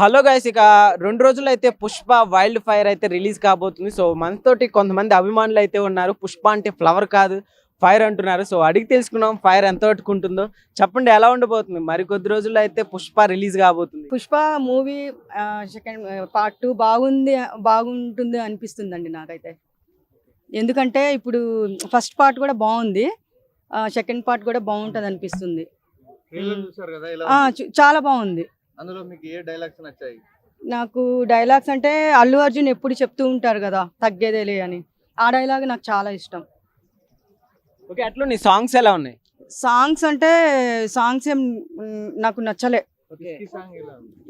Hello guys, ఇక 2 రోజులు అయితే పుష్ప వైల్డ్ ఫైర్ అయితే రిలీజ్ కాబోతుంది. సో మనతోటి కొంతమంది అభిమానులు అయితే ఉన్నారు. పుష్ప అంటే ఫ్లవర్ కాదు ఫైర్ అంటున్నారు. సో అడిగి తెలుసుకున్నాం ఫైర్ ఎంత ఉంటుందో. చెప్పండి, ఎలా ఉండబోతుంది? మరి కొద్ది రోజుల్లో అయితే పుష్ప రిలీజ్ కాబోతుంది. పుష్ప మూవీ సెకండ్ పార్ట్ 2 బాగుంటుంది అనిపిస్తుందండి నాకైతే. ఎందుకంటే ఇప్పుడు ఫస్ట్ పార్ట్ కూడా బాగుంది, సెకండ్ పార్ట్ కూడా బాగుంటుంది అనిపిస్తుంది. చాలా బాగుంది. అందులో మీకు ఏ డైలాగ్స్ నచ్చాయి? నాకు డైలాగ్స్ అంటే అల్లు అర్జున్ ఎప్పుడు చెప్తూ ఉంటారు కదా, తగ్గేదేలే అని. ఆ డైలాగ్ నాకు చాలా ఇష్టం. ఓకే, అట్లా నీ సాంగ్స్ ఎలా ఉన్నాయి? సాంగ్స్ అంటే సాంగ్స్ ఏం నాకు నచ్చలే.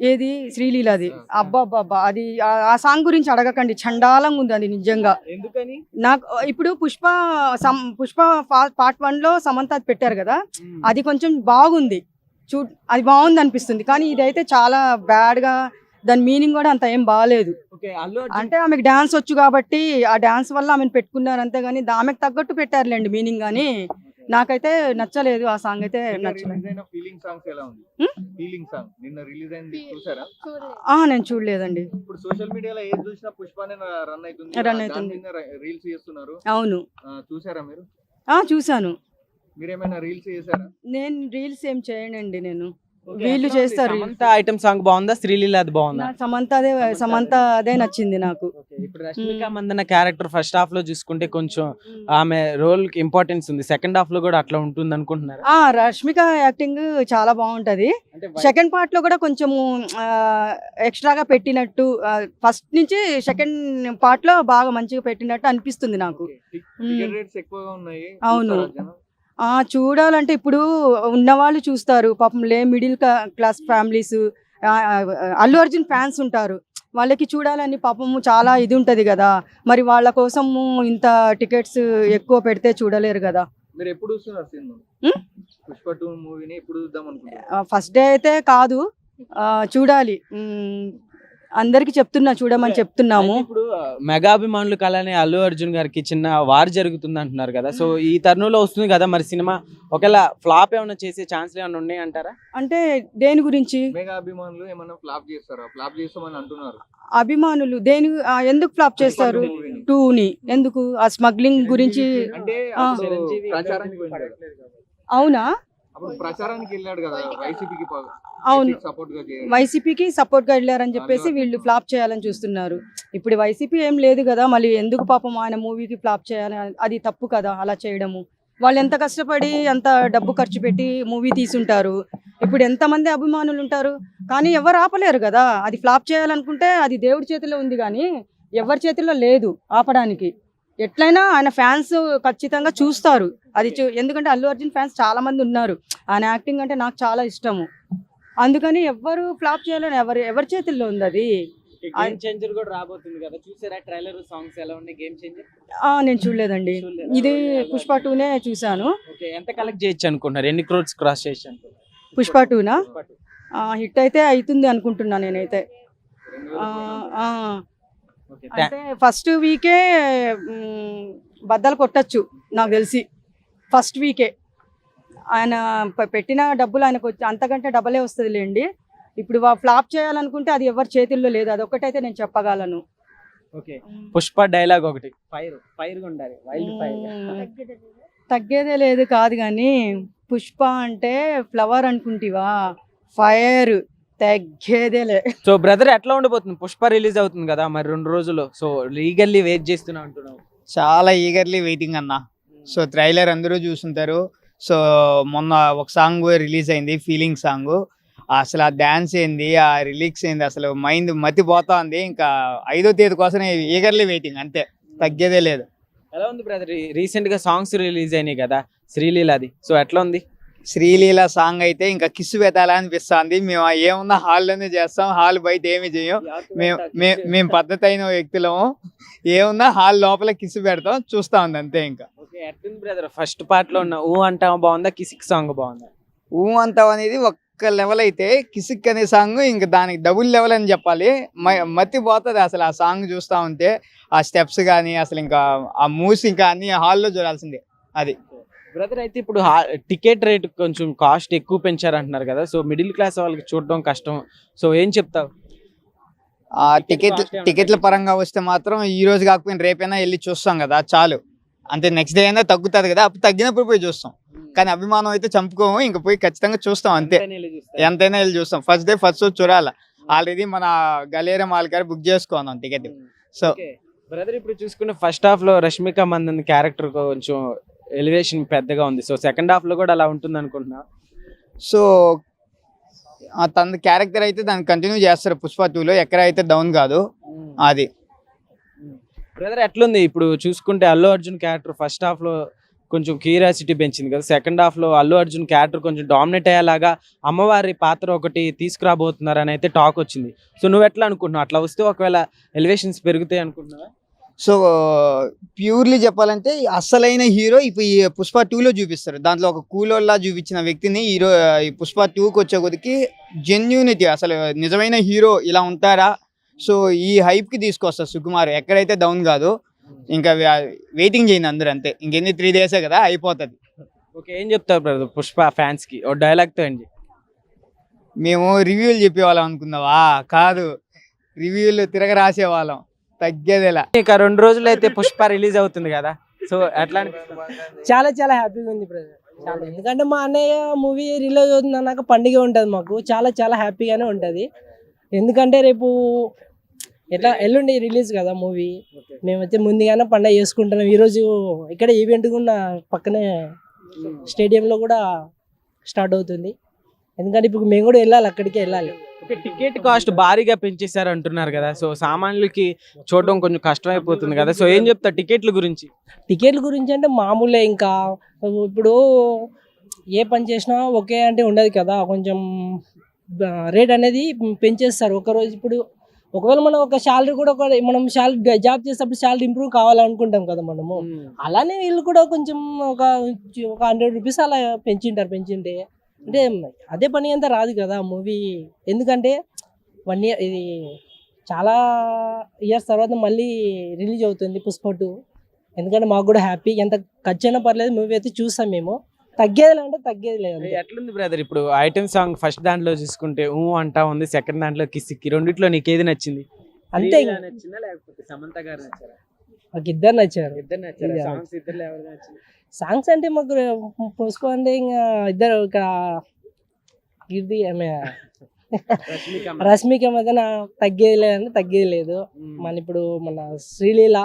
ఏది శ్రీలీలది, అబ్బాబ్బా, అది ఆ సాంగ్ గురించి అడగకండి, చండాలంగా ఉంది అది నిజంగా. ఎందుకని? నాకు ఇప్పుడు పుష్ప పార్ట్ 1 లో సమంత పెట్టారు కదా, అది కొంచెం బాగుంది, అది బాగుంది అనిపిస్తుంది. కానీ ఇదైతే చాలా బ్యాడ్ గా, దాని మీనింగ్ కూడా అంత ఏం బాగాలేదు. అంటే ఆమెకు డాన్స్ వచ్చు కాబట్టి ఆ డాన్స్ వల్ల ఆమెను పెట్టుకున్నారు అంతే, కానీ ఆమెకు తగ్గట్టు పెట్టారులేండి మీనింగ్. కానీ నాకైతే నచ్చలేదు ఆ సాంగ్ అయితే. నేను చూడలేదండి. రన్ అవుతుంది. అవును, చూసాను. నేను రీల్స్ ఏం చేయనండి. నేను వీళ్ళు చేస్తారు. ఐటమ్ సాంగ్ బాగుందా, శ్రీలీల అది బాగుందా? సమంత అదే నచ్చింది నాకు. ఇప్పుడు Rashmika Mandanna character first half లో చూసుకుంటే కొంచెం ఆమె రోల్ కి ఇంపార్టెన్స్ ఉంది. సెకండ్ హాఫ్ లో కూడా అట్లా ఉంటుంది అనుకుంటున్నారు? రష్మిక యాక్టింగ్ చాలా బాగుంటది. సెకండ్ పార్ట్ లో కూడా కొంచెం ఎక్స్ట్రాగా పెట్టినట్టు, ఫస్ట్ నుంచి సెకండ్ పార్ట్ లో బాగా మంచిగా పెట్టినట్టు అనిపిస్తుంది నాకు. అవును, చూడాలంటే ఇప్పుడు ఉన్నవాళ్ళు చూస్తారు, పాపం middle class families, Allu Arjun fans ఉంటారు, వాళ్ళకి చూడాలని పాపము చాలా ఇది ఉంటది కదా. మరి వాళ్ళ కోసము ఇంత టికెట్స్ ఎక్కువ పెడితే చూడలేరు కదా. ఫస్ట్ డే అయితే కాదు, చూడాలి. అందరికి చూడమని చెప్తున్నాము. ఇప్పుడు మెగా అభిమానులు కలని అల్లు అర్జున్ గారికి చిన్న వార్ జరుగుతుంది అంటున్నారు కదా. సో ఈ తరుణంలో వస్తుంది కదా మరి సినిమా, ఒకవేళ ఫ్లాప్ ఏమైనా చేసే ఛాన్స్ ఏమైనా ఉన్నాయి అంటారా? అంటే దేని గురించి? మెగా అభిమానులు ఏమైనా ఫ్లాప్ చేస్తారా? ఫ్లాప్ చేస్తామని అంటున్నారు. అభిమానులు ఎందుకు ఫ్లాప్ చేస్తారు? 2ని ఎందుకు? ఆ స్మగ్లింగ్ గురించి. అవునా? అవును, వైసీపీకి సపోర్ట్ గా వెళ్ళారని చెప్పేసి వీళ్ళు ఫ్లాప్ చేయాలని చూస్తున్నారు. ఇప్పుడు వైసీపీ ఏం లేదు కదా, మళ్ళీ ఎందుకు పాపం ఆయన మూవీకి ఫ్లాప్ చేయాలి? అది తప్పు కదా అలా చేయడము. వాళ్ళు ఎంత కష్టపడి అంత డబ్బు ఖర్చు పెట్టి మూవీ తీసుంటారు. ఇప్పుడు ఎంతమంది అభిమానులు ఉంటారు, కానీ ఎవరు ఆపలేరు కదా. అది ఫ్లాప్ చేయాలనుకుంటే అది దేవుడి చేతిలో ఉంది, కానీ ఎవరి చేతిలో లేదు ఆపడానికి. ఎట్లయినా ఆయన ఫ్యాన్స్ ఖచ్చితంగా చూస్తారు అది. ఎందుకంటే అల్లు అర్జున్ ఫ్యాన్స్ చాలా మంది ఉన్నారు. ఆయన యాక్టింగ్ అంటే నాకు చాలా ఇష్టము. అందుకని ఎవరు ఫ్లాప్ చేయాలని ఎవరి చేతుల్లో ఉంది అది. గేమ్ చేంజర్ కూడా రాబోతుంది కదా, చూసారా? ట్రైలర్ సాంగ్స్ ఎలా ఉన్నాయి? గేమ్ చేంజర్ నేను చూడలేదండి. ఇది పుష్ప 2నే చూసాను. ఎంత కలెక్ట్ చేయొచ్చు అనుకుంటున్నారు? ఎన్ని క్రోర్స్ క్రాస్ చేయొచ్చు అనుకుంటున్నారు? పుష్ప 2నా హిట్ అయితే అవుతుంది అనుకుంటున్నా నేనైతే. అంటే ఫస్ట్ వీకే బద్దలు కొట్టచ్చు నాకు తెలిసి. ఫస్ట్ వీకే ఆయన పెట్టిన డబ్బులు ఆయనకు అంతకంటే డబ్బలే వస్తుంది లేండి. ఇప్పుడు ఫ్లాప్ చేయాలనుకుంటే అది ఎవరి చేతుల్లో లేదు, అదొక్కటైతే నేను చెప్పగలను. పుష్ప డైలాగ్ ఒకటి, ఫైర్ ఉండాలి, వైల్డ్ ఫైర్. తగ్గేదే లేదు కాదు, కానీ పుష్ప అంటే ఫ్లవర్ అనుకుంటివా, ఫైర్ తగ్గేదేలే. సో బ్రదర్, ఎట్లా ఉండబోతుంది? పుష్ప రిలీజ్ అవుతుంది కదా మరి 2 రోజుల్లో. సో ఈగర్లీ వెయిట్ చేస్తున్నా అంటున్నావు? చాలా ఈగర్లీ వెయిటింగ్ అన్న. సో ట్రైలర్ అందరూ చూసుంటారు. సో మొన్న ఒక సాంగ్ రిలీజ్ అయింది, ఫీలింగ్ సాంగ్. అసలు ఆ డాన్స్ ఏంది, ఆ రిలీక్స్ ఏంది, అసలు మైండ్ మతిపోతా ఉంది. ఇంకా 5వ తేదీ కోసమే ఈగర్లీ వెయిటింగ్, అంతే, తగ్గేదే లేదు. ఎలా ఉంది బ్రదర్? రీసెంట్ గా సాంగ్స్ రిలీజ్ అయినాయి కదా, శ్రీలీలది. సో ఎట్లా ఉంది? శ్రీలీల సాంగ్ అయితే ఇంకా కిస్సు పెట్టాలని అనిపిస్తుంది. మేము ఏమున్నా హాల్లోనే చేస్తాం, హాల్ బయట ఏమి చేయం. మేము పద్ధతి అయిన వ్యక్తులము, ఏమున్నా హాల్ లోపల కిస్సు పెడతాం, చూస్తా ఉంది అంతే. ఇంకా బ్రదర్, ఫస్ట్ పార్ట్ లో ఉన్న ఊ అంటావా బాగుందా, కిసిక్ సాంగ్ బాగుందా? ఊ అంటావు అనేది ఒక్క లెవెల్ అయితే, కిసిక్ అనే సాంగ్ ఇంకా దానికి డబుల్ లెవెల్ అని చెప్పాలి. మతిపోతుంది అసలు ఆ సాంగ్ చూస్తా ఉంటే. ఆ స్టెప్స్ కానీ అసలు ఇంకా ఆ మూవ్స్ ఇంకా అన్ని హాల్లో చూడాల్సిందే. అది బ్రదర్ అయితే ఇప్పుడు టికెట్ రేట్ కొంచెం కాస్ట్ ఎక్కువ పెంచారు అంటున్నారు కదా, సో మిడిల్ క్లాస్ వాళ్ళకి చూడడం కష్టం, సో ఏం చెప్తావు? ఆ టికెట్ల పరంగా వస్తే మాత్రం ఈ రోజు కాకపోయినా రేపైనా వెళ్ళి చూస్తాం కదా, చాలు. అంతే, నెక్స్ట్ డే అయినా తగ్గుతుంది కదా, అప్పుడు తగ్గినప్పుడు పోయి చూస్తాం. కానీ అభిమానం అయితే చంపుకోము, ఇంకా పోయి ఖచ్చితంగా చూస్తాం అంతే. ఎంతైనా వెళ్ళి చూస్తాం. ఫస్ట్ డే ఫస్ట్ షో చూడాలి. ఆల్రెడీ మన గలేరం మాల్గారు బుక్ చేసుకున్నాం టికెట్. సో బ్రదర్ ఇప్పుడు చూసుకుంటే ఫస్ట్ హాఫ్ లో రష్మిక మందన్ క్యారెక్టర్ కొంచెం ఎలివేషన్ పెద్దగా ఉంది, సో సెకండ్ హాఫ్ లో కూడా అలా ఉంటుంది అనుకుంటున్నా. సో తన క్యారెక్టర్ అయితే దాన్ని కంటిన్యూ చేస్తారు పుష్ప 2లో, ఎక్కడ అయితే డౌన్ కాదు అది. బ్రదర్ ఎట్లుంది ఇప్పుడు చూసుకుంటే Allu Arjun character first half లో కొంచెం క్యూరియాసిటీ పెంచింది కదా, సెకండ్ హాఫ్ లో అల్లు అర్జున్ క్యారెక్టర్ కొంచెం డామినేట్ అయ్యేలాగా అమ్మవారి పాత్ర ఒకటి తీసుకురాబోతున్నారు అని అయితే టాక్ వచ్చింది. సో నువ్వు ఎట్లా అనుకుంటున్నావు? అట్లా వస్తే ఒకవేళ ఎలివేషన్స్ పెరుగుతాయి అనుకుంటున్నావా? సో ప్యూర్లీ చెప్పాలంటే అసలైన హీరో ఇప్పుడు ఈ పుష్ప 2లో చూపిస్తారు. దాంట్లో ఒక కూలోల్లా చూపించిన వ్యక్తిని హీరో ఈ పుష్ప 2కి వచ్చే కొద్దికి జెన్యూనిటీ, అసలు నిజమైన హీరో ఇలా ఉంటారా, సో ఈ హైప్కి తీసుకొస్తారు సుకుమార్. ఎక్కడైతే డౌన్ కాదు, ఇంకా వెయిటింగ్ చేయండి అందరూ అంతే. ఇంకెన్ని 3 days కదా, అయిపోతుంది. ఓకే, ఏం చెప్తావు బ్రదర్ పుష్ప ఫ్యాన్స్ కి? ఓ డైలాగ్తో అండి. మేము రివ్యూలు చెప్పేవాళ్ళం అనుకున్నావా? కాదు, రివ్యూలు తిరగ రాసేవాళ్ళం, తగ్గేదేలా. ఇక 2 రోజులు అయితే పుష్ప రిలీజ్ అవుతుంది కదా, సో ఎట్లా అనిపిస్తుంది? చాలా చాలా హ్యాపీగా ఉంది బ్రదర్. చాలా, ఎందుకంటే మా అన్నయ్య మూవీ రిలీజ్ అవుతుంది అన్నాక పండుగ ఉంటుంది మాకు, చాలా చాలా హ్యాపీగానే ఉంటుంది. ఎందుకంటే రేపు ఎల్లుండి రిలీజ్ కదా మూవీ, మేమైతే ముందుగానే పండుగ చేసుకుంటున్నాం. ఈరోజు ఇక్కడ ఈవెంట్ కూడా పక్కనే స్టేడియంలో కూడా స్టార్ట్ అవుతుంది. ఎందుకంటే ఇప్పుడు మేము కూడా వెళ్ళాలి, అక్కడికే వెళ్ళాలి. ఓకే, టికెట్ కాస్ట్ భారీగా పెంచేశారు అంటున్నారు కదా, సో సామాన్యులకి చూడడం కొంచెం కష్టమైపోతుంది కదా, సో ఏం చెప్తా టికెట్ల గురించి? టికెట్ల గురించి అంటే మామూలే, ఇంకా ఇప్పుడు ఏ పని చేసినా ఒకే అంటే ఉండదు కదా, కొంచెం రేట్ అనేది పెంచేస్తారు ఒకరోజు. ఇప్పుడు ఒకవేళ మనం ఒక శాలరీ కూడా మనం శాలరీ జాబ్ చేసేటప్పుడు శాలరీ ఇంప్రూవ్ కావాలనుకుంటాం కదా మనము, అలానే వీళ్ళు కూడా కొంచెం ఒక 100 రూపీస్ అలా పెంచింటే అంటే అదే పని అంతా రాదు కదా మూవీ. ఎందుకంటే 1 year ఇది చాలా ఇయర్స్ తర్వాత మళ్ళీ రిలీజ్ అవుతుంది పుష్ప 2. ఎందుకంటే మాకు కూడా హ్యాపీ, ఎంత ఖర్చు అయినా పర్లేదు మూవీ అయితే చూస్తాం మేము. తగ్గేది అంటే తగ్గేది లేదు. ఎట్లుంది బ్రదర్ ఇప్పుడు ఐటమ్ సాంగ్? ఫస్ట్ దాంట్లో చూసుకుంటే అంటా ఉంది, సెకండ్ దాంట్లో కిసిక్కి, రెండిట్లో నీకు ఏది నచ్చింది? అంతే, నచ్చిందా లేకపోతే సమంత గారు నచ్చారా? మాకు ఇద్దరు నచ్చారు. ఇద్దరు నచ్చారు. సాంగ్స్ ఇద్దరు ఎవరు నచ్చింది? సాంగ్స్ అంటే మాకు పుష్ప అంటే ఇంకా ఇద్దరు, ఇక్కడ కీర్తి ఆమె రష్మిక మధ్యన తగ్గేది లేదంటే తగ్గేది లేదు. మన ఇప్పుడు మన శ్రీలీల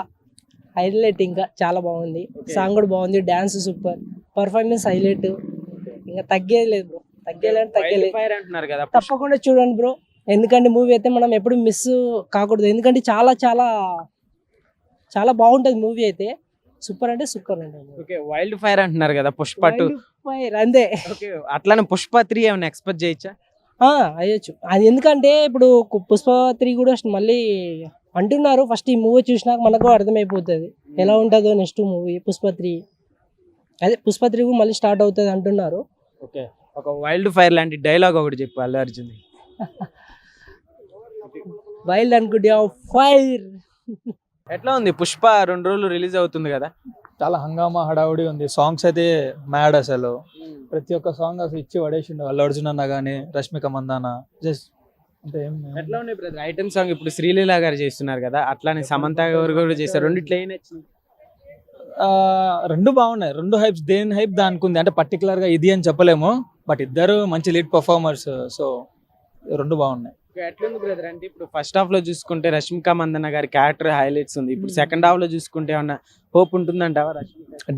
హైలైట్, ఇంకా చాలా బాగుంది. సాంగ్ కూడా బాగుంది, డాన్స్ సూపర్, పర్ఫార్మెన్స్ హైలైట్, ఇంకా తగ్గేది లేదు బ్రో. తగ్గేది ఫైర్ అంటున్నారు కదా, తప్పకుండా చూడండి బ్రో. ఎందుకంటే మూవీ అయితే మనం ఎప్పుడు మిస్ కాకూడదు. ఎందుకంటే చాలా చాలా చాలా బాగుంటుంది మూవీ అయితే, సూపర్ అంటే సూపర్ అండి. ఓకే, వైల్డ్ ఫైర్ అంటున్నారు కదా పుష్ప 2. ఫైర్ అంతే. ఓకే, అట్లానే పుష్ప 3 ఏమైనా ఎక్స్పెక్ట్ చేయొచ్చా? అయ్యొచ్చు. అది ఎందుకంటే ఇప్పుడు పుష్ప 3 కూడా మళ్ళీ అంటున్నారు. ఫస్ట్ ఈ మూవీ చూసినాక మనకు అర్థమైపోతుంది ఎలా ఉంటుందో నెక్స్ట్ మూవీ పుష్ప 3. అదే పుష్ప 3 కూడా మళ్ళీ స్టార్ట్ అవుతుంది అంటున్నారు. ఓకే, ఒక వైల్డ్ ఫైర్ లాంటి డైలాగ్ ఒకటి చెప్పు అల్లు అర్జున్. వైల్డ్ అనుకుంటే ఫైర్. ఎట్లా ఉంది పుష్ప 2 రోజులు రిలీజ్ అవుతుంది కదా? చాలా హంగామా హడావుడి ఉంది. సాంగ్స్ అయితే మ్యాడ్, అసలు ప్రతి ఒక్క సాంగ్ అసలు ఇచ్చి పడేసిండు. అల్లు అర్జున్ అన్న కానీ, రష్మిక మందాన, జస్ట్ అంటే ఎట్లా ఉన్నాయి బ్రదర్ ఐటమ్ సాంగ్? ఇప్పుడు శ్రీలీల గారు చేస్తున్నారు కదా, అట్లానే సమంత గారు కూడా చేస్తారు. రెండిట్లో ఏం నచ్చింది? రెండు బాగున్నాయి. రెండు హైప్స్, దేని హైప్ దానికి ఉంది. అంటే పర్టికులర్ గా ఇది అని చెప్పలేము, బట్ ఇద్దరు మంచి లీడ్ పర్ఫార్మర్స్, సో రెండు బాగున్నాయి. ఎట్లుంది బ్రదర్ అంటే ఇప్పుడు ఫస్ట్ హాఫ్ లో చూసుకుంటే రష్మిక మందన్న గారి క్యారెక్టర్ హైలైట్స్ ఉంది, ఇప్పుడు సెకండ్ హాఫ్ లో చూసుకుంటే ఏమన్నా హోప్ ఉంటుందంటావా?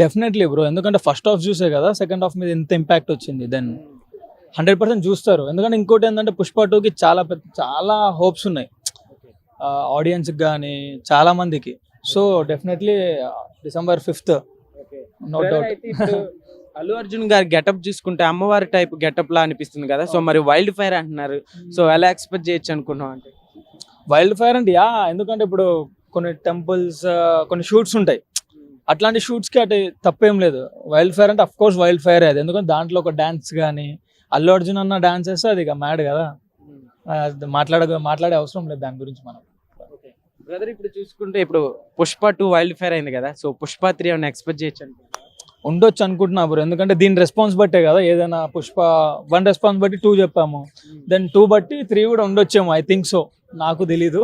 డెఫినెట్లీ బ్రో, ఎందుకంటే ఫస్ట్ హాఫ్ చూసే కదా సెకండ్ హాఫ్ మీద ఎంత ఇంపాక్ట్ వచ్చింది, దెన్ 100% చూస్తారు. ఎందుకంటే ఇంకోటి ఏంటంటే పుష్ప 2కి చాలా హోప్స్ ఉన్నాయి ఆడియన్స్ కానీ చాలా మందికి. So definitely December 5th, no doubt. Allu Arjun గారి గెటప్ చూసుకుంటే అమ్మవారి టైప్ గెటప్ లా అనిపిస్తుంది కదా, సో మరి వైల్డ్ ఫైర్ అంటున్నారు, సో ఎలా ఎక్స్పెక్ట్ చేయొచ్చు అనుకున్నాం? అంటే వైల్డ్ ఫైర్ అంటే ఎందుకంటే ఇప్పుడు కొన్ని టెంపుల్స్, కొన్ని షూట్స్ ఉంటాయి, అట్లాంటి షూట్స్కి అటు తప్పేం లేదు. వైల్డ్ ఫైర్ అంటే అఫ్ కోర్స్ వైల్డ్ ఫైర్ అది, ఎందుకంటే దాంట్లో ఒక డాన్స్ కానీ అల్లు అర్జున్ అన్న డాన్స్ చేస్తే అది ఇక మ్యాడ్ కదా, మాట్లాడే అవసరం లేదు దాని గురించి మనం. బ్రదర్ ఇప్పుడు చూసుకుంటే ఇప్పుడు పుష్ప 2 వైల్డ్ ఫైర్ అయింది కదా, సో పుష్ప 3 ఏమైనా ఎక్స్పెక్ట్ చేయొచ్చు అనుకుంటున్నారా? ఉండొచ్చు అనుకుంటున్నా బ్రో, ఎందుకంటే దీని రెస్పాన్స్ బట్టే కదా ఏదైనా పుష్ప 1 రెస్పాన్స్ బట్టి 2 చెప్పాము, దెన్ 2 బట్టి 3 కూడా ఉండొచ్చేమో, ఐ థింక్ సో, నాకు తెలీదు.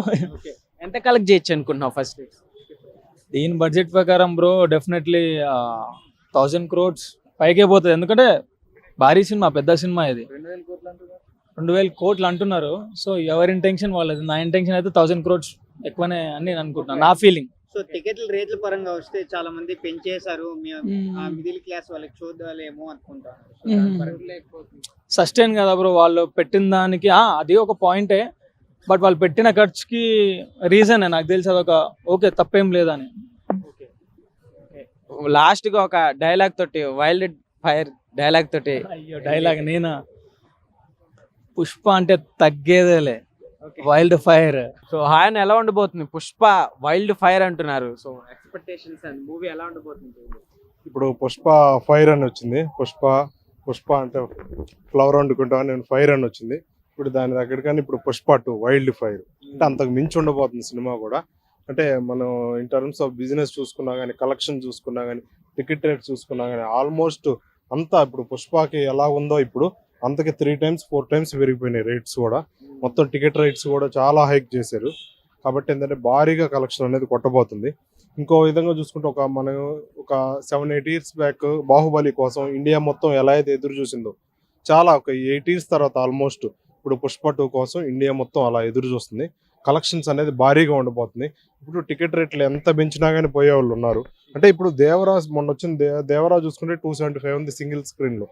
ఎంత కలెక్ట్ చేయొచ్చు అనుకుంటున్నావు ఫస్ట్? దీని బడ్జెట్ ప్రకారం బ్రో డెఫినెట్లీ 1000 crores పైకే పోతుంది, ఎందుకంటే భారీ సినిమా, పెద్ద సినిమా ఇది. 2000 కోట్లు అంటున్నారు. సో ఎవరి ఇంటెన్షన్ వాళ్ళది, నా ఇంటెన్షన్ అయితే 1000 crores ఎక్కువనే అని నేను అనుకుంటున్నాను, నా ఫీలింగ్. సో టికెట్ల రేట్ల పరంగా వస్తే చాలా మంది పెంచేశారు, మిడిల్ క్లాస్ వాళ్ళకి చూద్దాలేమో అనుకుంటాను. సస్టైన్ కదా బ్రో వాళ్ళు పెట్టిన దానికి, అది ఒక పాయింటే, బట్ వాళ్ళు పెట్టిన ఖర్చుకి రీజన్ నాకు తెలిసి అదొక ఓకే, తప్పేం లేదని. లాస్ట్ గా ఒక డైలాగ్ తోటి, వైల్డ్ ఫైర్ డైలాగ్ తోటి. అయ్యో డైలాగ్ నేనా? పుష్ప అంటే తగ్గేదేలే, వైల్డ్ ఫైర్. సో ఆయన ఎలా ఉండబోతుంది? పుష్ప వైల్డ్ ఫైర్ అంటున్నారు. సో ఎక్స్పెక్టేషన్స్ అండ్ మూవీ ఎలా ఉండబోతుంది? ఇప్పుడు పుష్ప ఫైర్ అని వచ్చింది. పుష్ప అంటే ఫ్లవర్ వండుకుంటా, నేను ఫైర్ అని వచ్చింది. ఇప్పుడు దాని దగ్గర కానీ ఇప్పుడు పుష్ప 2 వైల్డ్ ఫైర్ అంటే అంతకు మించి ఉండబోతుంది సినిమా కూడా. అంటే మనం ఇన్ టర్మ్స్ ఆఫ్ బిజినెస్ చూసుకున్నా కానీ, కలెక్షన్ చూసుకున్నా కానీ, టికెట్ రేట్ చూసుకున్నా కానీ, ఆల్మోస్ట్ అంతా ఇప్పుడు పుష్పకి ఎలా ఉందో ఇప్పుడు అంతకి 3 times 4 times పెరిగిపోయినాయి రేట్స్ కూడా. మొత్తం టికెట్ రేట్స్ కూడా చాలా హైక్ చేశారు. కాబట్టి ఏంటంటే భారీగా కలెక్షన్ అనేది కొట్టబోతుంది. ఇంకో విధంగా చూసుకుంటే మనం ఒక 7-8 years బ్యాక్ బాహుబలి కోసం ఇండియా మొత్తం ఎలా అయితే ఎదురు చూసిందో, చాలా ఒక 8 years తర్వాత ఆల్మోస్ట్ ఇప్పుడు పుష్ప 2 కోసం ఇండియా మొత్తం అలా ఎదురు చూస్తుంది. కలెక్షన్స్ అనేది భారీగా ఉండబోతుంది. ఇప్పుడు టికెట్ రేట్లు ఎంత పెంచినా కానీ పోయే వాళ్ళు ఉన్నారు. అంటే ఇప్పుడు దేవరాజ్ మొన్న వచ్చిన దేవరాజ్ చూసుకుంటే 275 ఉంది సింగిల్ స్క్రీన్లో.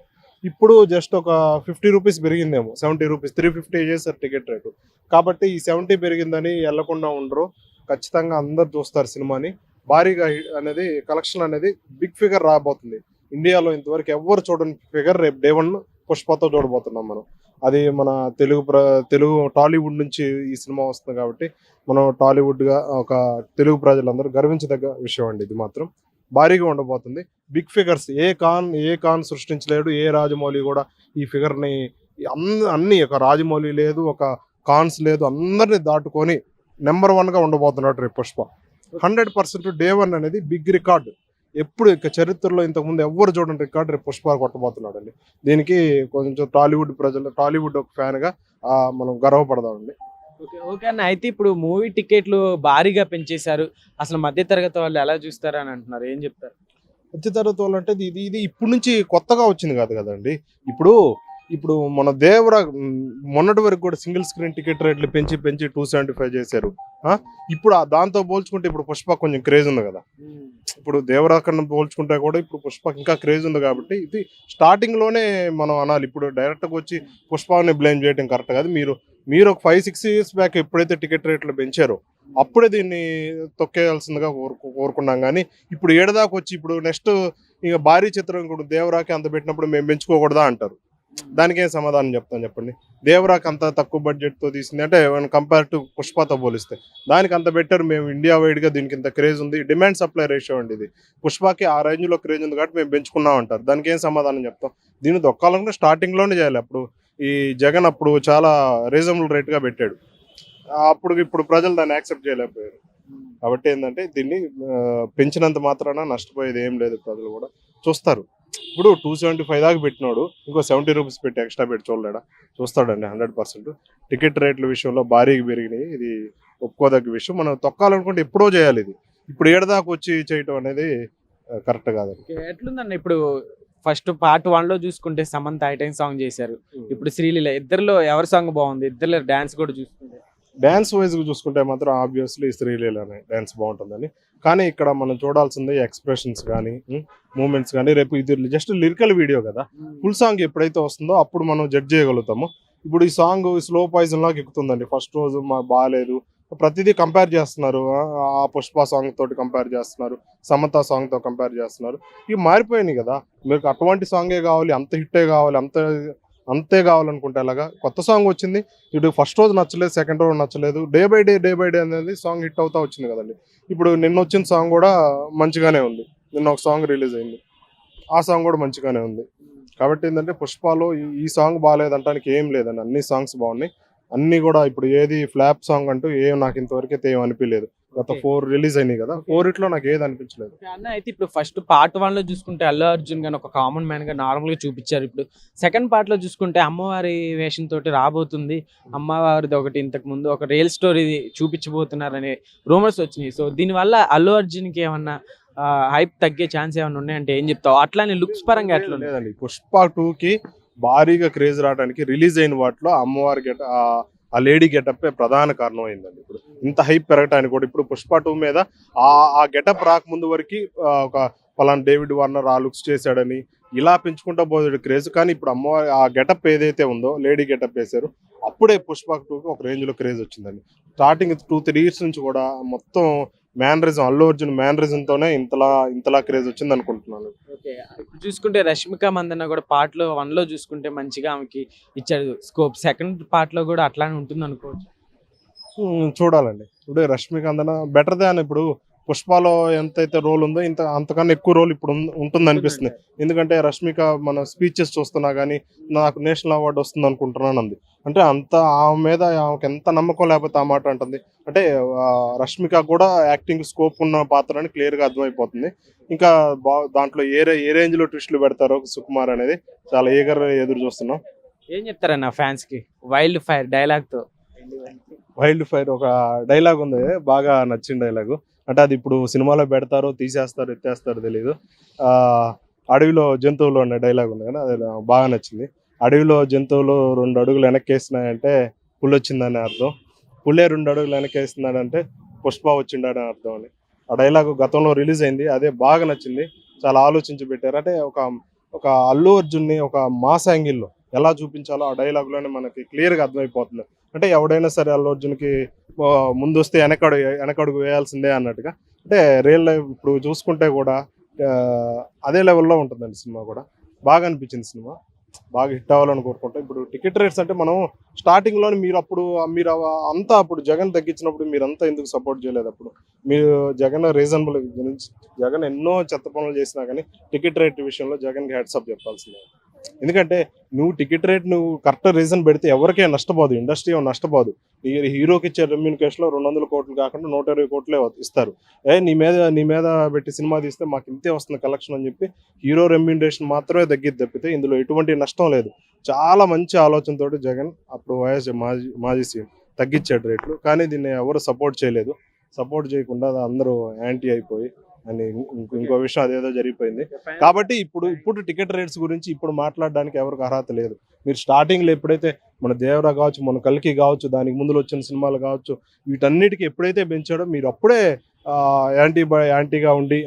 ఇప్పుడు జస్ట్ ఒక 50 రూపీస్ పెరిగిందేమో, 70 రూపీస్, 350 చేశారు టికెట్ రేటు. కాబట్టి ఈ 70 పెరిగిందని వెళ్లకుండా ఉండరు, ఖచ్చితంగా అందరు చూస్తారు సినిమాని. భారీగా అనేది కలెక్షన్ అనేది బిగ్ ఫిగర్ రాబోతుంది. ఇండియాలో ఇంతవరకు ఎవ్వరు చూడని ఫిగర్ రేపు Day 1 పుష్పతో చూడబోతున్నాం మనం. అది మన తెలుగు టాలీవుడ్ నుంచి ఈ సినిమా వస్తుంది కాబట్టి మనం టాలీవుడ్గా ఒక తెలుగు ప్రజలందరూ గర్వించదగ్గ విషయం అండి. ఇది మాత్రం భారీగా ఉండబోతుంది. బిగ్ ఫిగర్స్ ఏ ఖాన్ సృష్టించలేడు, ఏ రాజమౌళి కూడా ఈ ఫిగర్ని అన్ని ఒక రాజమౌళి లేదు, ఒక ఖాన్స్ లేదు, అందరిని దాటుకొని నెంబర్ 1గా ఉండబోతున్నాడు రేపు పుష్ప. 100% Day 1 అనేది బిగ్ రికార్డ్. ఎప్పుడు ఇక చరిత్రలో ఇంతకుముందు ఎవ్వరు చూడని రికార్డ్ రేపు పుష్ప కొట్టబోతున్నాడు అండి. దీనికి కొంచెం టాలీవుడ్ ఒక ఫ్యాన్గా మనం గర్వపడదామండి. ఓకే అన్న, అయితే ఇప్పుడు మూవీ టికెట్లు భారీగా పెంచేశారు, అసలు మధ్య తరగతి వాళ్ళు ఎలా చూస్తారు అని అంటున్నారు, ఏం చెప్తారు? మధ్య తరగతి వాళ్ళు అంటే ఇది ఇప్పుడు నుంచి కొత్తగా వచ్చింది కాదు కదండి. ఇప్పుడు మన మొన్నటి వరకు కూడా సింగిల్ స్క్రీన్ టికెట్ రేట్లు పెంచి 275 చేశారు. ఇప్పుడు దాంతో పోల్చుకుంటే ఇప్పుడు పుష్ప కొంచెం క్రేజ్ ఉంది కదా. ఇప్పుడు దేవరా కన్నా పోల్చుకుంటే కూడా ఇప్పుడు పుష్పకి ఇంకా క్రేజ్ ఉంది. కాబట్టి ఇది స్టార్టింగ్ లోనే మనం అనాలి. ఇప్పుడు డైరెక్ట్గా వచ్చి పుష్పని బ్లేమ్ చేయడం కరెక్ట్ కాదు. మీరు ఒక 5-6 years బ్యాక్ ఎప్పుడైతే టికెట్ రేట్లు పెంచారో అప్పుడే దీన్ని తొక్కేయాల్సిందిగా కోరుకున్నాం. కానీ ఇప్పుడు ఏడదాకా వచ్చి ఇప్పుడు నెక్స్ట్ ఇక భారీ చిత్రం ఇప్పుడు దేవరాకి అంత పెట్టినప్పుడు మేము పెంచుకోకూడదా అంటారు. దానికి ఏం సమాధానం చెప్తాను చెప్పండి? దేవరాకి అంత తక్కువ బడ్జెట్తో తీసింది అంటే కంపేర్ టు పుష్పతో పోలిస్తే దానికి అంత బెటర్. మేము ఇండియా వైడ్గా దీనికి ఇంత క్రేజ్ ఉంది, డిమాండ్ సప్లై రేషియో అండి ఇది. పుష్పకి ఆ రేంజ్లో క్రేజ్ ఉంది కాబట్టి మేము పెంచుకున్నాం అంటారు. దానికి ఏం సమాధానం చెప్తాం? దీన్ని దొక్కాలనుకుంటే స్టార్టింగ్లోనే చేయాలి. అప్పుడు ఈ జగన్ అప్పుడు చాలా రీజనబుల్ రేట్గా పెట్టాడు, ఇప్పుడు ప్రజలు దాన్ని యాక్సెప్ట్ చేయలేకపోయారు. కాబట్టి ఏంటంటే దీన్ని పెంచినంత మాత్రాన నష్టపోయేది ఏం లేదు, ప్రజలు కూడా చూస్తారు. ఇప్పుడు 275 దాకా పెట్టినాడు, ఇంకో 70 రూపీస్ పెట్టి ఎక్స్ట్రా పెట్టి చూడలేడా? చూస్తాడండి 100%. టికెట్ రేట్ల విషయంలో భారీగా పెరిగినాయి, ఇది ఒప్పుకోదగ్గ విషయం. మనం తొక్కాలనుకుంటే ఎప్పుడో చేయాలి. ఇది ఇప్పుడు ఏడదాకా వచ్చి చేయటం అనేది కరెక్ట్ కాదండి. ఎట్లుందండి ఇప్పుడు ఫస్ట్ పార్ట్ 1లో చూసుకుంటే సమంత ఐటెం సాంగ్ చేశారు, ఇప్పుడు శ్రీలీల, ఇద్దరిలో ఎవరి సాంగ్ బాగుంది? ఇద్దరిలో డాన్స్ కూడా చూసుకుంటే డ్యాన్స్ వైజ్గా చూసుకుంటే మాత్రం ఆబ్వియస్లీ శ్రీలీలనే డ్యాన్స్ బాగుంటుందని. కానీ ఇక్కడ మనం చూడాల్సింది ఎక్స్ప్రెషన్స్ కానీ మూమెంట్స్ కానీ. రేపు ఇది జస్ట్ లిరికల్ వీడియో కదా, ఫుల్ సాంగ్ ఎప్పుడైతే వస్తుందో అప్పుడు మనం జడ్జ్ చేయగలుగుతాము. ఇప్పుడు ఈ సాంగ్ స్లో పాయిజన్ లాగా ఎక్కుతుందండి. ఫస్ట్ రోజు బాగాలేదు, ప్రతిదీ కంపేర్ చేస్తున్నారు. ఆ పుష్ప సాంగ్ తోటి కంపేర్ చేస్తున్నారు, సమంత సాంగ్ తో కంపేర్ చేస్తున్నారు. ఇవి మారిపోయినాయి కదా. మీకు అటువంటి సాంగే కావాలి, అంత హిట్టే కావాలి, అంతే కావాలనుకుంటే అలాగా. కొత్త సాంగ్ వచ్చింది, ఇప్పుడు ఫస్ట్ రోజు నచ్చలేదు, సెకండ్ రోజు నచ్చలేదు, డే బై డే అనేది సాంగ్ హిట్ అవుతా వచ్చింది కదండి. ఇప్పుడు నిన్న వచ్చిన సాంగ్ కూడా మంచిగానే ఉంది. నిన్న ఒక సాంగ్ రిలీజ్ అయింది, ఆ సాంగ్ కూడా మంచిగానే ఉంది. కాబట్టి ఏంటంటే పుష్పలో ఈ సాంగ్ బాగాలేదంటానికి ఏం లేదండి, అన్ని సాంగ్స్ బాగున్నాయి. అన్నీ కూడా ఇప్పుడు ఏది ఫ్లాప్ సాంగ్ అంటూ నాకు ఇంతవరకు అయితే ఏం అనిపించలేదు. గత Okay. 4 రిలీజ్ అయినాయి కదా, 4 ఇట్లో నాకు ఏది అనిపించలేదు. అన్న అయితే ఇప్పుడు ఫస్ట్ పార్ట్ 1 లో చూసుకుంటే అల్లు అర్జున్ గాని ఒక కామన్ మ్యాన్ గా నార్మల్ గా చూపించారు. ఇప్పుడు సెకండ్ పార్ట్ లో చూసుకుంటే అమ్మవారి వేషం తోటి రాబోతుంది. అమ్మవారిది ఒకటి ఇంతకు ముందు ఒక రియల్ స్టోరీ చూపించబోతున్నారనే రూమర్స్ వచ్చినాయి. సో దీనివల్ల అల్లు అర్జున్ కి ఏమన్నా హైప్ తగ్గే ఛాన్స్ ఏమన్నా ఉన్నాయంటే ఏం చెప్తావు? అట్లానే లుక్స్ పరంగా ఎట్లా ఉంది? లేదండి, పుష్ప 2 కి భారీగా క్రేజ్ రావడానికి రిలీజ్ అయిన వాటిలో అమ్మవారి ఆ లేడీ గెటప్ ప్రధాన కారణం అయిందండి. ఇప్పుడు ఇంత హైప్ పెరగటానికి కూడా ఇప్పుడు పుష్ప 2 మీద ఆ గెటప్ రాకముందు వరకు ఒక పలానా డేవిడ్ వార్నర్ ఆ లుక్స్ చేశాడని ఇలా పెంచుకుంటా పోయాడు క్రేజ్. కానీ ఇప్పుడు అమ్మవారి ఆ గెటప్ ఏదైతే ఉందో, లేడీ గెటప్ వేశారు, అప్పుడే పుష్ప 2కి ఒక రేంజ్ లో క్రేజ్ వచ్చిందండి. స్టార్టింగ్ 2-3 ఇయర్స్ నుంచి కూడా మొత్తం మ్యానరిజం, అల్లు అర్జున్ మ్యానరిజం తోనే ఇంతలా క్రేజ్ వచ్చింది అనుకుంటున్నాను. ఓకే, ఇప్పుడు చూసుకుంటే రష్మిక మందన్న కూడా పార్ట్ లో 1 లో చూసుకుంటే మంచిగా ఆమెకి ఇచ్చాడు స్కోప్. సెకండ్ పార్ట్ లో కూడా అట్లానే ఉంటుంది అనుకోవచ్చు. చూడాలండి. ఇప్పుడు రష్మిక అందన బెటర్ దాన్ ఇప్పుడు పుష్పలో ఎంతైతే రోల్ ఉందో అంతకన్నా ఎక్కువ రోల్ ఇప్పుడు ఉంటుంది అనిపిస్తుంది. ఎందుకంటే రష్మిక మన స్పీచెస్ చూస్తున్నా కానీ నాకు నేషనల్ అవార్డు వస్తుంది అనుకుంటున్నాను అంది. అంటే అంత ఆమె మీద ఆమెకు ఎంత నమ్మకం లేకపోతే ఆ మాట అంటుంది. అంటే రష్మిక కూడా యాక్టింగ్ స్కోప్ ఉన్న పాత్ర అని క్లియర్ గా అర్థమైపోతుంది. ఇంకా దాంట్లో ఏ రేంజ్ లో ట్విస్టులు పెడతారో సుకుమార్ అనేది చాలా ఎదురు చూస్తున్నాం. ఏం చెప్తారన్న ఫ్యాన్స్ కి వైల్డ్ ఫైర్ డైలాగ్ తో? వైల్డ్ ఫైర్ ఒక డైలాగ్ ఉంది, బాగా నచ్చిన డైలాగు. అంటే అది ఇప్పుడు సినిమాలో పెడతారో తీసేస్తారో ఎత్తేస్తారో తెలియదు. అడవిలో జంతువులు అనే డైలాగ్ ఉంది కానీ అది నాకు బాగా నచ్చింది. అడవిలో జంతువులు 2 అడుగులు వెనక్కి వేసినాయంటే పులి వచ్చిందని అర్థం, పుల్లే 2 అడుగులు వెనక్కి వేస్తున్నాడంటే పుష్ప వచ్చిండని అర్థం అని. ఆ డైలాగ్ గతంలో రిలీజ్ అయింది, అదే బాగా నచ్చింది. చాలా ఆలోచించి పెట్టారు. అంటే ఒక అల్లు అర్జున్ని ఒక మాస్ యాంగిల్లో ఎలా చూపించాలో ఆ డైలాగ్లోనే మనకి క్లియర్గా అర్థమైపోతుంది. అంటే ఎవడైనా సరే అల్లు అర్జున్కి ముందు వస్తే వెనకడుగు వేయాల్సిందే అన్నట్టుగా. అంటే రియల్ లైఫ్ ఇప్పుడు చూసుకుంటే కూడా అదే లెవెల్లో ఉంటుందండి సినిమా కూడా. బాగా అనిపించింది సినిమా, బాగా హిట్ అవ్వాలని కోరుకుంటాం. ఇప్పుడు టికెట్ రేట్స్ అంటే మనం స్టార్టింగ్లోనే మీరు అంతా అప్పుడు జగన్ తగ్గించినప్పుడు మీరంతా ఎందుకు సపోర్ట్ చేయలేదు? అప్పుడు మీరు జగన్ రీజనబుల్, జగన్ ఎన్నో చెత్త పనులు చేసినా కానీ టికెట్ రేట్ విషయంలో జగన్కి హ్యాట్సాప్ చెప్పాల్సిందే. ఎందుకంటే నువ్వు టికెట్ రేట్ నువ్వు కరెక్ట్ రీజన్ పెడితే ఎవరికే నష్టపోదు, ఇండస్ట్రీ నష్టపోదు. హీరోకి ఇచ్చే రెమ్యూనికేషన్లో 200 కోట్లు కాకుండా 120 కోట్లే ఇస్తారు. నీ మీద పెట్టి సినిమా తీస్తే మాకు ఇంతే వస్తుంది కలెక్షన్ అని చెప్పి హీరో రెమ్యూనరేషన్ మాత్రమే తగ్గిద్ది తప్పితే ఇందులో ఎటువంటి నష్టం లేదు. చాలా మంచి ఆలోచనతోటి జగన్ అప్పుడు మాజీ సీఎం తగ్గించాడు రేట్లు. కానీ దీన్ని ఎవరు సపోర్ట్ చేయలేదు. సపోర్ట్ చేయకుండా అందరూ యాంటీ అయిపోయి అని ఇంకో విషయం అదేదో జరిగిపోయింది. కాబట్టి ఇప్పుడు టికెట్ రేట్స్ గురించి ఇప్పుడు మాట్లాడడానికి ఎవరికి అర్హత లేదు. మీరు స్టార్టింగ్లో ఎప్పుడైతే మన దేవరా కావచ్చు, మన కల్కి కావచ్చు, దానికి ముందు వచ్చిన సినిమాలు కావచ్చు, వీటన్నిటికీ ఎప్పుడైతే పెంచాడో మీరు అప్పుడే యాంటీగా ఉండి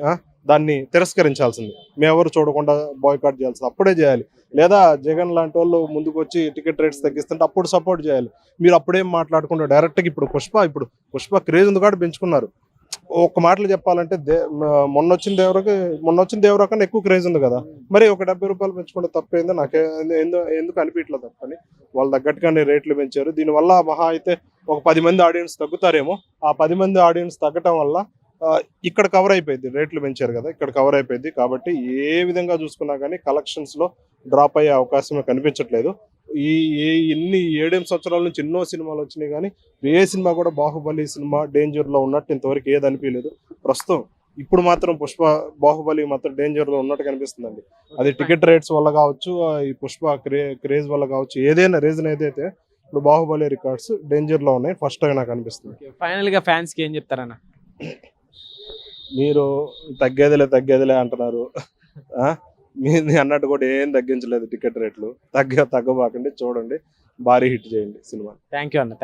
దాన్ని తిరస్కరించాల్సింది. మేమెవరు చూడకుండా బాయ్కాట్ చేయాల్సింది అప్పుడే చేయాలి. లేదా జగన్ లాంటి వాళ్ళు ముందుకు వచ్చి టికెట్ రేట్స్ తగ్గిస్తుంటే అప్పుడు సపోర్ట్ చేయాలి. మీరు అప్పుడేం మాట్లాడకుండా డైరెక్ట్గా ఇప్పుడు పుష్ప క్రేజ్ ఉంది కాబట్టి పెంచుకున్నారు. ఒక మాటలు చెప్పాలంటే మొన్న వచ్చిన దేవరా కన్నా ఎక్కువ క్రేజ్ ఉంది కదా, మరి ఒక 70 రూపాయలు పెంచుకుంటే తప్పేందో నాకే ఎందుకు అనిపించలేదు. తప్పని వాళ్ళు తగ్గట్టుగానే రేట్లు పెంచారు. దీనివల్ల మహా అయితే ఒక 10 మంది ఆడియన్స్ తగ్గుతారేమో. ఆ 10 మంది ఆడియన్స్ తగ్గటం వల్ల ఇక్కడ కవర్ అయిపోయింది. రేట్లు పెంచారు కదా, ఇక్కడ కవర్ అయిపోయింది. కాబట్టి ఏ విధంగా చూసుకున్నా కానీ కలెక్షన్స్లో డ్రాప్ అయ్యే అవకాశమే కనిపించట్లేదు. ఎన్ని 7 సంవత్సరాల నుంచి ఎన్నో సినిమాలు వచ్చినాయి కానీ ఏ సినిమా కూడా బాహుబలి సినిమా డేంజర్లో ఉన్నట్టు ఇంతవరకు ఏది అనిపించలేదు. ప్రస్తుతం ఇప్పుడు మాత్రం బాహుబలి మాత్రం డేంజర్లో ఉన్నట్టు కనిపిస్తుందండి. అది టికెట్ రేట్స్ వల్ల కావచ్చు, ఈ పుష్ప క్రేజ్ వల్ల కావచ్చు, ఏదైనా రీజన్ ఏదైతే ఇప్పుడు బాహుబలి రికార్డ్స్ డేంజర్లో ఉన్నాయి ఫస్ట్ టైం నాకు అనిపిస్తుంది. ఫైనల్ గా ఫ్యాన్స్ కి ఏం చెప్తారన్న? మీరు తగ్గేదిలే అంటున్నారు. మీరు అన్నట్టు కూడా ఏం తగ్గించలేదు టికెట్ రేట్లు. తగ్గబాకండి, చూడండి, భారీ హిట్ చేయండి సినిమా. థ్యాంక్ యూ అన్న.